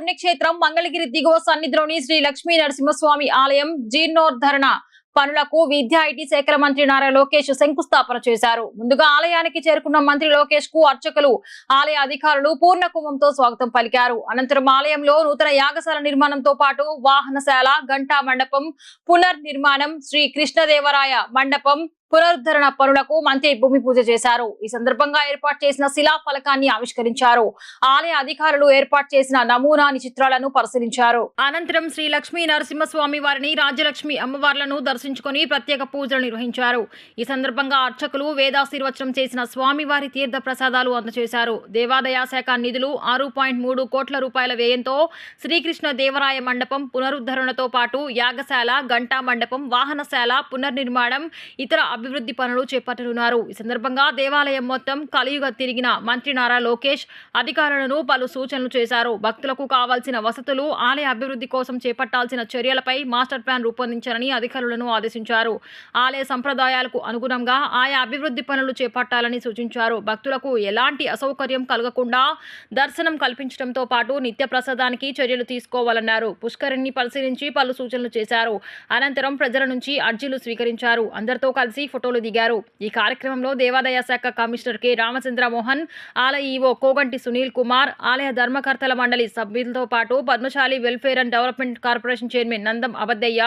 పుణ్యక్షేత్రం మంగళగిరి దిగువ సన్నిధిలోని శ్రీ లక్ష్మీ నరసింహస్వామి ఆలయం జీర్ణోద్ధరణ పనులకు విద్యా ఐటీ శాఖల మంత్రి నారా లోకేష్ శంకుస్థాపన చేశారు. ముందుగా ఆలయానికి చేరుకున్న మంత్రి లోకేష్ కు అర్చకులు, ఆలయ అధికారులు పూర్ణ కుంభంతో స్వాగతం పలికారు. అనంతరం ఆలయంలో నూతన యాగశాల నిర్మాణంతో పాటు వాహనశాల, ఘంటా మండపం పునర్నిర్మాణం, శ్రీ కృష్ణదేవరాయ మండపం పునరుద్ధరణ పనులకు మంత్రి భూమి పూజ చేశారు. ఈ సందర్భంగా ఏర్పాటు చేసిన శిలా ఫలకాన్ని ఆవిష్కరించారు. ఆలయ అధికారులు ఏర్పాటు చేసిన నమూనా చిత్రాలను పరిశీలించారు. అనంతరం శ్రీ లక్ష్మీ నరసింహస్వామి వారిని, రాజ్యలక్ష్మి అమ్మవార్లను దర్శించుకుని ప్రత్యేక పూజలు నిర్వహించారు. ఈ సందర్భంగా అర్చకులు వేదాశీర్వచనం చేసిన స్వామివారి తీర్థ ప్రసాదాలు అందజేశారు. దేవాదాయ శాఖ నిధులు 6.3 కోట్ల రూపాయల వ్యయంతో శ్రీకృష్ణ దేవరాయ మండపం పునరుద్ధరణతో పాటు యాగశాల, ఘంటా మండపం, వాహనశాల పునర్నిర్మాణం, ఇతర అభివృద్ధి పనులు చేపట్టనున్నారు. ఈ సందర్భంగా దేవాలయం మొత్తం కలియుగ తిరిగిన మంత్రి నారా లోకేష్ అధికారులను పలు సూచనలు చేశారు. భక్తులకు కావాల్సిన వసతులు, ఆలయ అభివృద్ధి కోసం చేపట్టాల్సిన చర్యలపై మాస్టర్ ప్లాన్ రూపొందించాలని అధికారులను ఆదేశించారు. ఆలయ సంప్రదాయాలకు అనుగుణంగా ఆయా అభివృద్ధి పనులు చేపట్టాలని సూచించారు. భక్తులకు ఎలాంటి అసౌకర్యం కలగకుండా దర్శనం కల్పించడంతో పాటు నిత్య ప్రసాదానికి చర్యలు తీసుకోవాలన్నారు. పుష్కరిణిని పరిశీలించి పలు సూచనలు చేశారు. అనంతరం ప్రజల నుంచి అర్జీలు స్వీకరించారు. అందరితో కలిసి ఫోటోలు దిగారు. ఈ కార్యక్రమంలో దేవాదాయ శాఖ కమిషనర్ కె రామచంద్ర మోహన్, ఆలయ ఈవో కోగంటి సునీల్ కుమార్, ఆలయ ధర్మకర్తల మండలి సభ్యులతో పాటు Padmashali welfare and development corporation chairman Nandam Abaddayya,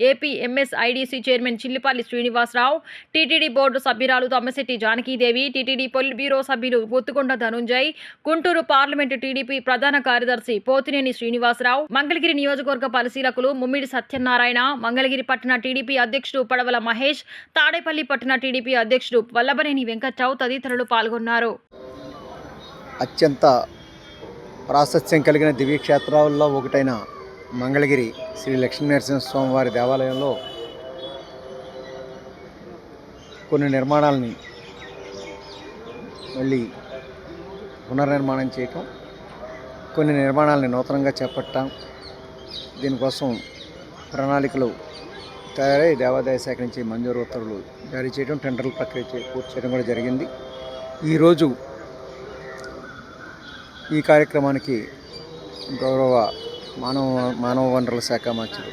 AP MSIDC chairman Chillipalli Srinivasarao, TTD board సభ్యురాలు Tammashetti Janakidevi, TTD politburo సభ్యులు గుత్తుకొండ ధనుంజయ్, గుంటూరు పార్లమెంటు టీడీపీ ప్రధాన కార్యదర్శి పోతినేని శ్రీనివాసరావు, మంగళగిరి నియోజకవర్గ పరిశీలకులు ముమ్మిడి సత్యనారాయణ, మంగళగిరి పట్టణ టీడీపీ అధ్యక్షుడు పడవల మహేష్, తాడేపల్లి పట్టణ టీడీపీ అధ్యక్షుడు వల్లభనేని వెంకట్రావు తదితరులు పాల్గొన్నారు. అత్యంత ప్రాశస్త్యం కలిగిన దివ్యక్షేత్రాల్లో ఒకటైన మంగళగిరి శ్రీ లక్ష్మీనరసింహస్వామి వారి దేవాలయంలో కొన్ని నిర్మాణాలని మళ్ళీ పునర్నిర్మాణం చేయటం, కొన్ని నిర్మాణాలని నూతనంగా చేపట్టాం. దీనికోసం ప్రణాళికలు తయారై దేవాదాయ శాఖ నుంచి మంజూరు ఉత్తర్వులు జారీ చేయడం, టెండర్ల ప్రక్రియ పూర్తి చేయడం కూడా జరిగింది. ఈరోజు ఈ కార్యక్రమానికి గౌరవ మానవ వనరుల శాఖ మంత్రి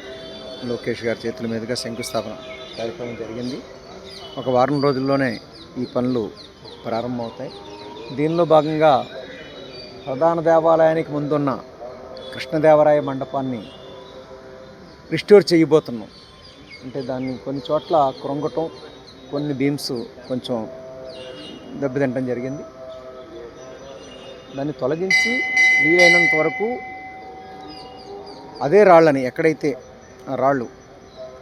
లోకేష్ గారి చేతుల మీదుగా శంకుస్థాపన కార్యక్రమం జరిగింది. ఒక వారం రోజుల్లోనే ఈ పనులు ప్రారంభమవుతాయి. దీనిలో భాగంగా ప్రధాన దేవాలయానికి ముందున్న కృష్ణదేవరాయ మండపాన్ని రిస్టోర్ చేయబోతున్నాం. అంటే దాన్ని కొన్ని చోట్ల కృంగటం, కొన్ని బీమ్స్ కొంచెం దెబ్బతింటం జరిగింది. దాన్ని తొలగించి వీలైనంత వరకు అదే రాళ్ళని, ఎక్కడైతే ఆ రాళ్ళు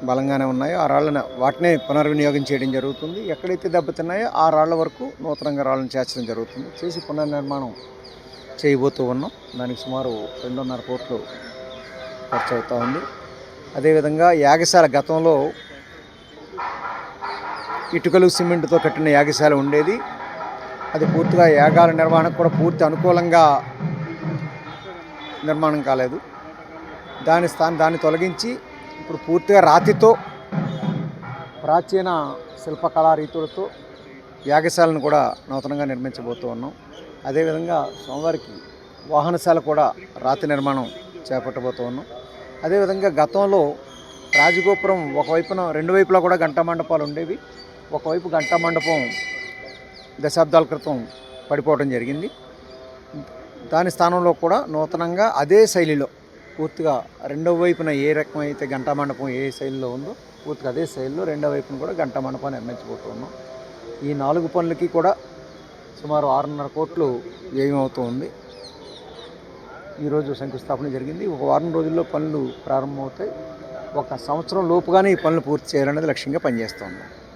బలంగానే ఉన్నాయో ఆ రాళ్ళని వాటినే పునర్వినియోగం చేయడం జరుగుతుంది. ఎక్కడైతే దెబ్బతిన్నాయో ఆ రాళ్ళ వరకు నూతనంగా రాళ్ళని చేర్చడం జరుగుతుంది. చేసి పునర్నిర్మాణం చేయబోతూ ఉన్నాం. దానికి సుమారు 2.5 కోట్లు ఖర్చు అవుతూ ఉంది. అదేవిధంగా యాగశాల, గతంలో ఇటుకలు సిమెంట్తో కట్టిన యాగశాల ఉండేది. అది పూర్తిగా యాగాల నిర్వహణకు కూడా పూర్తి అనుకూలంగా నిర్మాణం కాలేదు. దాన్ని తొలగించి ఇప్పుడు పూర్తిగా రాతితో, ప్రాచీన శిల్పకళా రీతులతో యాగశాలను కూడా నూతనంగా నిర్మించబోతూ ఉన్నాం. అదేవిధంగా స్వామివారికి వాహనశాల కూడా రాతి నిర్మాణం చేపట్టబోతూ ఉన్నాం. అదేవిధంగా గతంలో రాజగోపురం ఒకవైపున, రెండు వైపులా కూడా ఘంటా మండపాలు ఉండేవి. ఒకవైపు ఘంటా మండపం దశాబ్దాల క్రితం పడిపోవడం జరిగింది. దాని స్థానంలో కూడా నూతనంగా అదే శైలిలో పూర్తిగా రెండవ వైపున ఏ రకమైతే ఘంటా మండపం ఏ శైలిలో ఉందో పూర్తిగా అదే శైలిలో రెండవ వైపున కూడా ఘంటా మండపాన్ని నిర్మించబోతున్నాం. ఈ 4 పనులకి కూడా సుమారు 6.5 కోట్లు వ్యయం అవుతూ ఉంది. ఈరోజు శంకుస్థాపన జరిగింది. ఒక వారం రోజుల్లో పనులు ప్రారంభమవుతాయి. 1 సంవత్సరం లోపుగానే ఈ పనులు పూర్తి చేయాలనేది లక్ష్యంగా పనిచేస్తున్నాం.